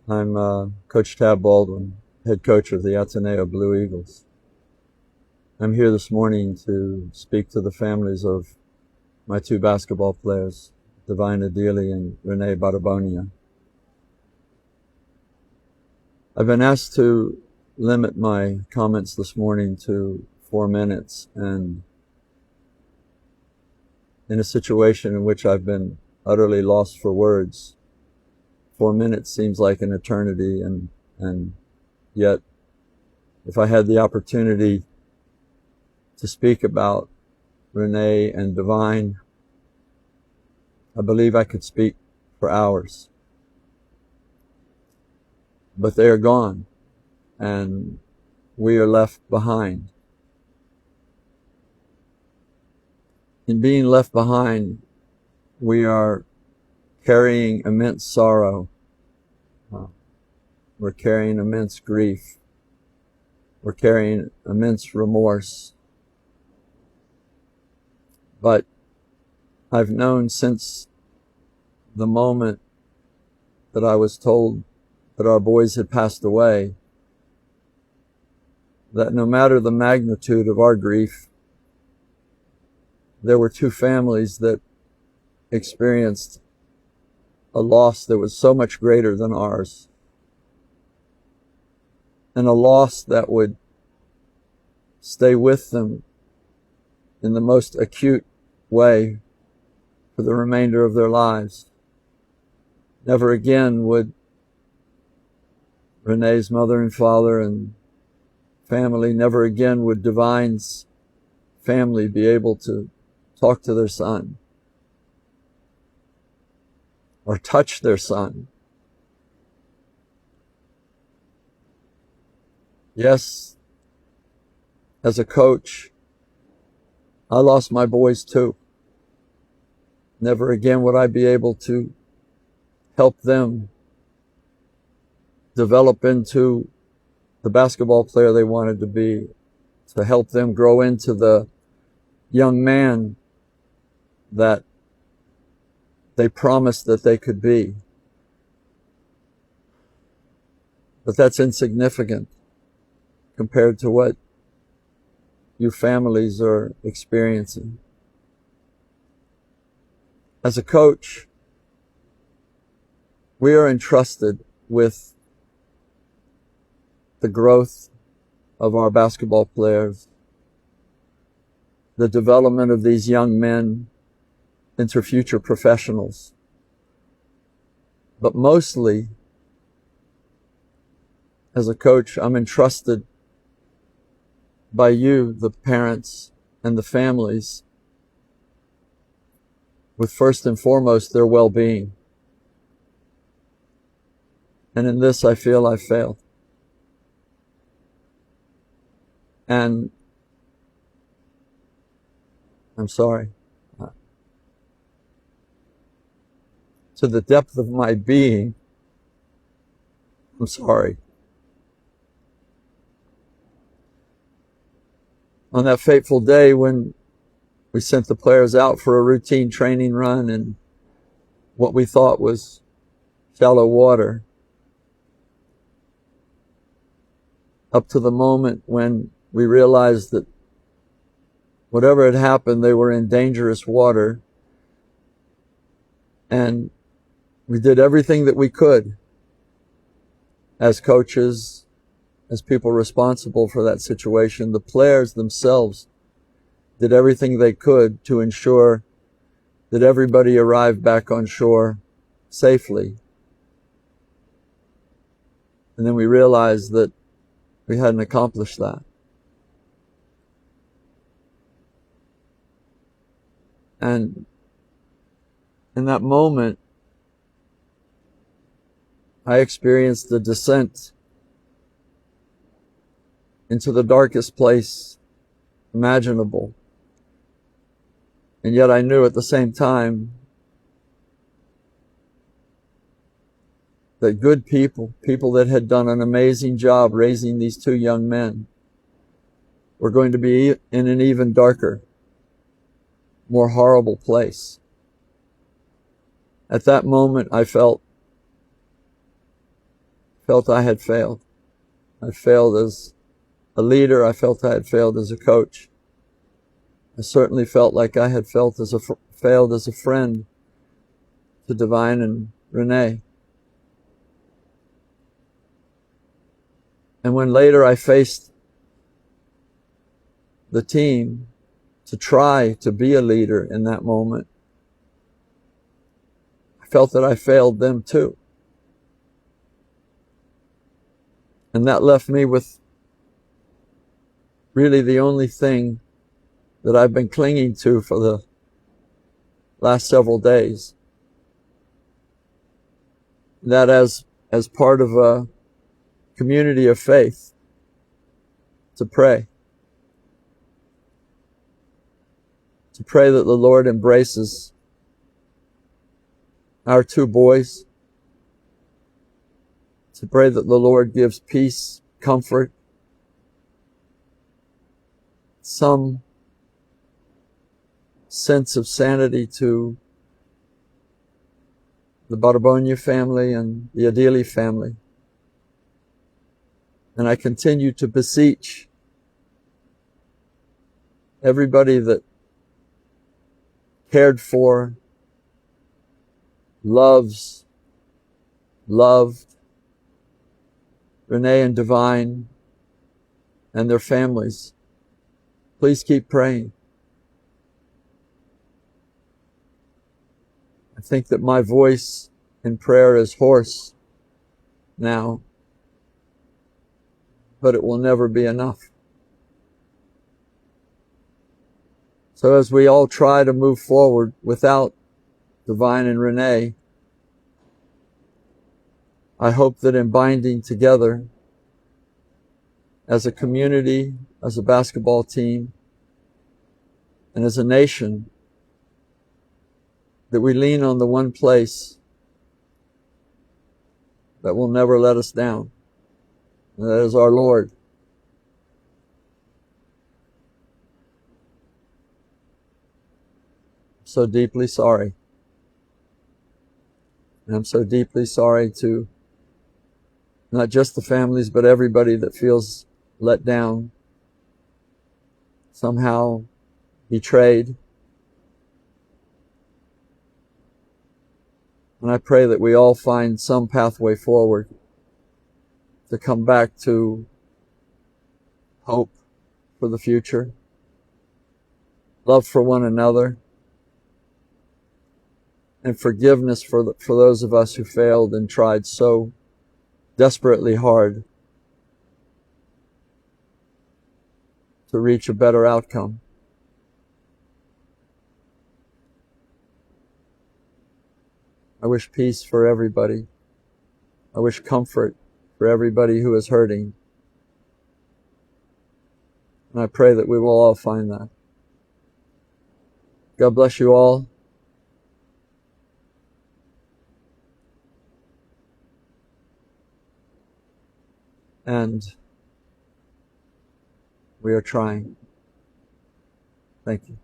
I'm Coach Tab Baldwin, head coach of the Ateneo Blue Eagles. I'm here this morning to speak to the families of my two basketball players, Divine Adili and Renee Barbonia. I've been asked to limit my comments this morning to 4 minutes, and in a situation in which I've been utterly lost for words, 4 minutes seems like an eternity, and yet if I had the opportunity to speak about Renee and Divine, I believe I could speak for hours. But they are gone, and we are left behind. In being left behind, we are carrying immense sorrow. We're carrying immense grief. We're carrying immense remorse. But I've known since the moment that I was told that our boys had passed away, that no matter the magnitude of our grief, there were two families that experienced a loss that was so much greater than ours, and a loss that would stay with them in the most acute way for the remainder of their lives. Never again would Renee's mother and father and family, never again would Divine's family be able to talk to their son or touch their son. Yes, as a coach, I lost my boys too. Never again would I be able to help them develop into the basketball player they wanted to be, to help them grow into the young man that they promised that they could be. But that's insignificant compared to what you families are experiencing. As a coach, we are entrusted with the growth of our basketball players, the development of these young men into future professionals. But mostly, as a coach, I'm entrusted by you, the parents and the families, with first and foremost their well-being. And in this, I feel I failed. And I'm sorry. To the depth of my being, I'm sorry. On that fateful day when we sent the players out for a routine training run in what we thought was shallow water, up to the moment when we realized that whatever had happened, they were in dangerous water, and we did everything that we could as coaches, as people responsible for that situation. The players themselves did everything they could to ensure that everybody arrived back on shore safely. And then we realized that we hadn't accomplished that. And in that moment, I experienced the descent into the darkest place imaginable. And yet I knew at the same time that good people that had done an amazing job raising these two young men, were going to be in an even darker, more horrible place. At that moment, I felt felt I had failed. I failed as a leader. I felt I had failed as a coach. I certainly felt like I had failed as a friend to Divine and Renee. And when later I faced the team to try to be a leader in that moment, I felt that I failed them too. And that left me with really the only thing that I've been clinging to for the last several days. That as part of a community of faith, to pray. To pray that the Lord embraces our two boys. To pray that the Lord gives peace, comfort, some sense of sanity to the Barbonia family and the Adili family. And I continue to beseech everybody that cared for, loved Renee and Divine and their families. Please keep praying. I think that my voice in prayer is hoarse now, but it will never be enough. So as we all try to move forward without Divine and Renee, I hope that in binding together as a community, as a basketball team, and as a nation, that we lean on the one place that will never let us down, and that is our Lord. I'm so deeply sorry. And I'm so deeply sorry to not just the families, but everybody that feels let down, somehow betrayed. And I pray that we all find some pathway forward to come back to hope for the future, love for one another, and forgiveness for those of us who failed and tried so desperately hard to reach a better outcome. I wish peace for everybody. I wish comfort for everybody who is hurting. And I pray that we will all find that. God bless you all. And we are trying. Thank you.